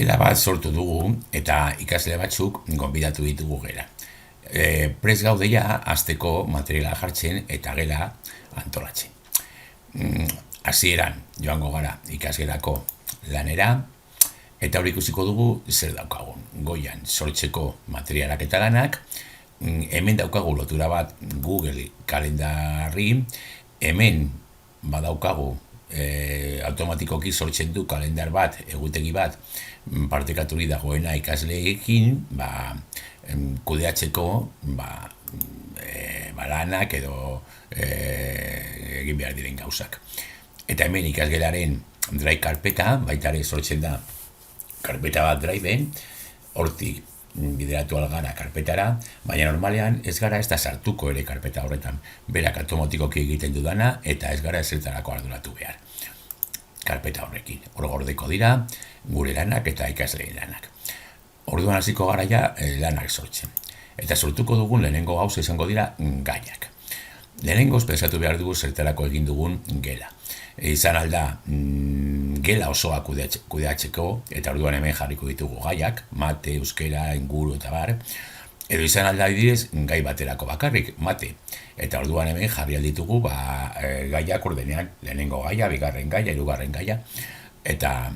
Gela bat sortu dugu eta ikasle batzuk gonbidatu ditugu gela. Prest gaude ja hasteko materiala jartzen eta gela antolatzen. Hasieran joango gara ikasgelako lanera eta hori ikusiko dugu zer daukagun. Goian sortzeko materialak eta lanak, hemen daukagu lotura bat Google kalendarri, hemen badaukagu automatikoki sortzen du kalendar bat, egutegi bat, partekaturi dagoena ikasleekin, kudeatzeko lanak edo egin behar diren gauzak. Eta hemen ikasgelaren drive karpeta, baita ere sortzen da karpeta bat driven, hortik bideratu algara karpetara, baina normalean ez gara ez da sartuko ere karpeta horretan, berak automatikoki egiten dudana eta ez gara ezertarako arduratu behar. Karpeta horrekin, hor gordeko dira, gure lanak eta ikasleen lanak. Orduan hasiko gara ja lanak sortzen. Eta sortuko dugun lehenengo gauza izango dira gaiak. Lehenengoz pensatu behar dugu zertarako egin dugun gela. Izan alda gela osoa kudeatzeko, eta orduan hemen jarriko ditugu gaiak, mate, euskera, inguru eta bar, edo izan alda adibidez gai baterako bakarrik, mate, eta orduan hemen jarri alditugu gaiak ordenean, lehenengo gaia, bigarren gaia, hirugarren gaia, eta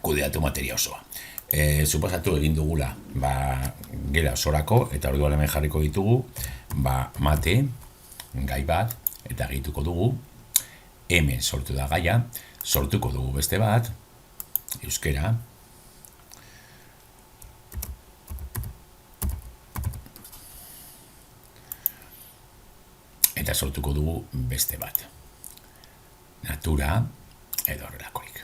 kudeatu materia osoa. Suposatu egin dugula gela osorako, eta orduan hemen jarriko ditugu mate, gai bat, eta egituko dugu, hemen sortu da gaia, sortuko dugu beste bat, euskera, eta sortuko dugu beste bat, natura edo horrelakorik.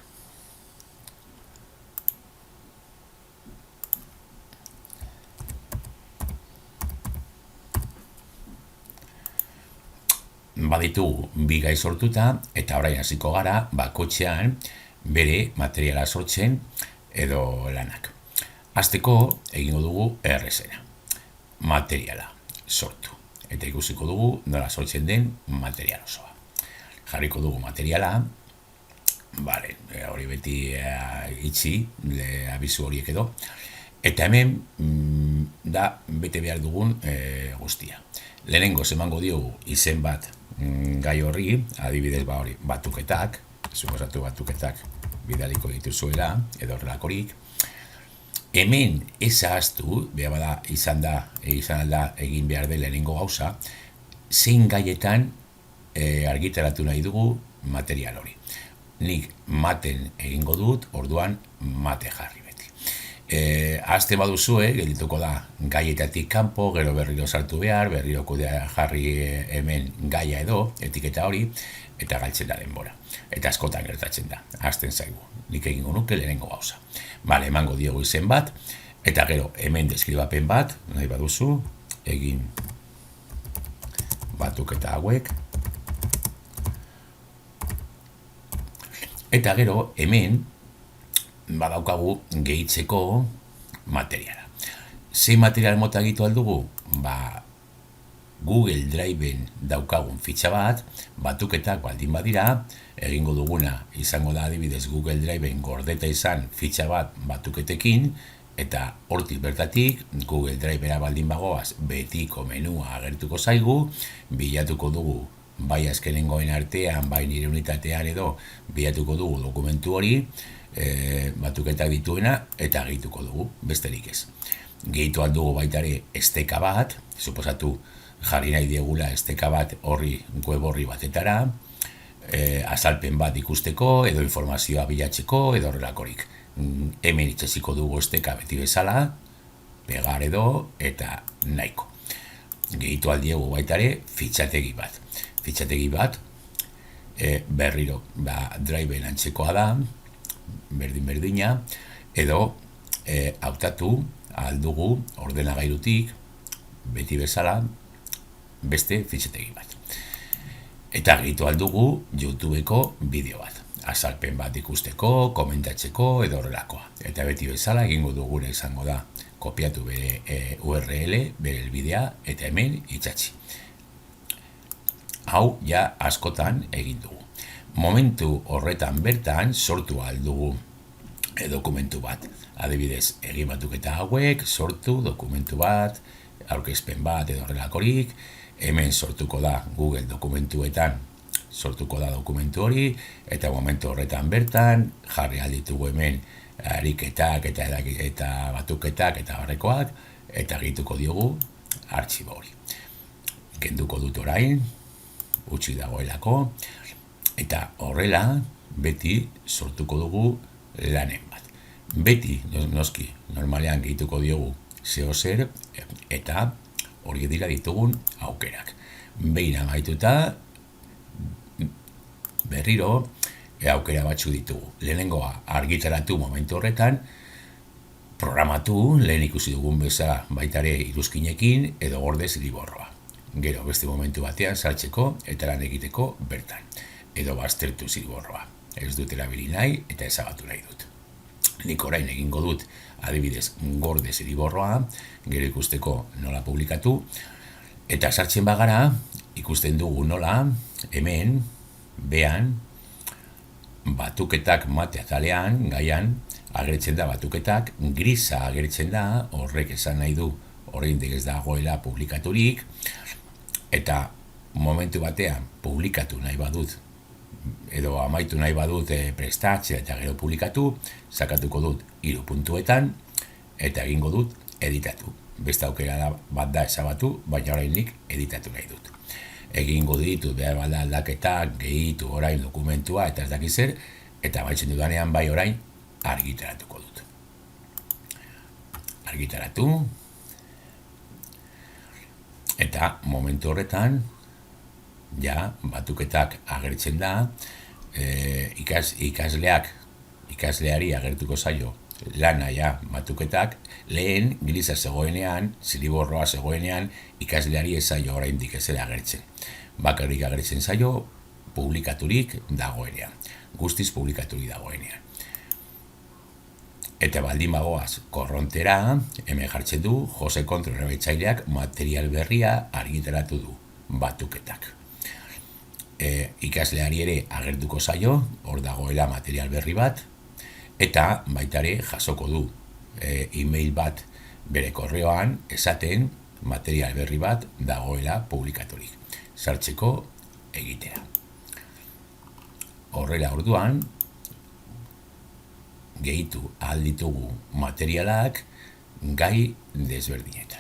Baditugu bi gai sortuta eta orain hasiko gara bakoitzean bere materiala sortzen edo lanak. Hasteko egingo dugu errezena. Materiala sortu. Eta ikusiko dugu nola sortzen den material osoa. Jarriko dugu materiala, hori beti itxi, abizu horiek edo, eta hemen da bete behar dugun guztia. Lehenengo emango diogu izen bat gai horri, adibidez batuketak, suposatu batuketak bidaliko dituzuela, edo horrelakorik. Hemen ez ahaztu, izan alda egin behar den lehenengo gauza, zein gaietan argitaratu nahi dugu material hori. Nik maten egingo dut, orduan mate jarri beti. Ahazten baduzue, geldituko da gaietatik kanpo, gero berriro sartu behar, berriro kudea jarri hemen gaia edo, etiketa hori, eta galtzen da denbora. Eta askotan gertatzen da, ahazten zaigu. Nik egingo nuke lehenengo gauza. Emango diogu izen bat, eta gero hemen deskribapen bat, nahi baduzu, egin batuketa hauek, eta gero hemen badaukagu gehitzeko materiala. Zein material mota egitu aldugu? Google Driven daukagun fitxa bat, batuketak baldin badira, egingo duguna izango da adibidez Google Driven gordeta izan fitxa bat batuketekin, eta hortik bertatik Google Drivera baldin bagoaz betiko menua agertuko zaigu, bilatuko dugu bai azkenengoen artean, bai nire unitatean edo, bilatuko dugu dokumentu hori, batuketak dituena, eta gehituko dugu, besterik ez. Gehitu aldugu baitare esteka bat, suposatu jarri nahi diegula esteka bat web horri batetara, azalpen bat ikusteko, edo informazioa bilatzeko, edo horrelakorik. Hemen itxasiko dugu esteka beti bezala, pegar edo, eta nahiko. Gehitu aldiegu baitare fitxategi bat. Fitxategi bat, berriro, driven antzekoa da, berdin-berdina, edo hautatu aldugu ordenagailutik, beti bezala, beste fitxategi bat. Eta gehitu aldugu YouTubeko bideo bat. Azalpen bat ikusteko, komentatzeko edo horrelakoa. Eta beti bezala egingo duguna izango da kopiatu bere URL, bere helbidea, eta hemen itsatsi. Hau ja askotan egin dugu. Momentu horretan bertan sortu aldugu dokumentu bat. Adibidez, egin batuketa hauek, sortu dokumentu bat, aurkezpen bat edo horrelakorik, hemen sortuko da Google dokumentuetan, sortuko da dokumentu hori, eta momentu horretan bertan, jarri alditugu hemen ariketak eta batuketak eta horrekoak, eta egituko diogu artxibo hori. Kenduko dut orain, utzi dagoelako, eta horrela beti sortuko dugu lanen bat. Beti, noski, normalean gehituko diogu zeo zer, eta hori dira ditugun aukerak. Behin amaituta, berriro, aukera batzu ditugu. Lehenengoa argitaratu momentu horretan, programatu, lehen ikusi dugun bezala baitare iruzkinekin edo gorde zirriborroa. Gero beste momentu batean saltzeko eta lan egiteko bertan. Edo baztertu zirriborroa. Ez dut erabili nahi eta ezabatu nahi dut. Nik orain egingo dut adibidez gorde zirriborroa, gero ikusteko nola publikatu, eta sartzen bagara ikusten dugu nola hemen, behan, batuketak mate atalean, gaian, agertzen da batuketak, grisa agertzen da, horrek esan nahi du, oraindik ez dagoela publikaturik, eta momentu batean publikatu nahi badut, edo amaitu nahi badut prestatzea eta gero publikatu, sakatuko dut 3 puntuetan, eta egingo dut editatu. Beste aukera bat da ezabatu, baina oraindik editatu nahi dut. Egingo ditut behar bada aldaketak, gehitu orain dokumentua eta ez dakiz zer, eta baitzen dudanean bai orain argitaratuko dut. Argitaratu, eta momentu horretan, ja, batuketak agertzen da, ikasleari agertuko zaio lana ja batuketak, lehen grisa zegoenean, zirriborroa zegoenean, ikasleari ez zaio oraindik ez zela agertzen. Bakarrik agertzen zaio publikaturik dagoenean, guztiz publikaturik dagoenean. Eta baldin bagoaz korrontera, hemen jartzen du, Jose Kontrol erabiltzaileak material berria argitaratu du, batuketak. Ikasleari ere agertuko zaio, hor dagoela material berri bat, eta baitare jasoko du e-mail bat bere korreoan esaten material berri bat dagoela publikaturik. Sartzeko egitera. Horrela orduan, gehitu ahal ditugu materialak gai desberdinetan.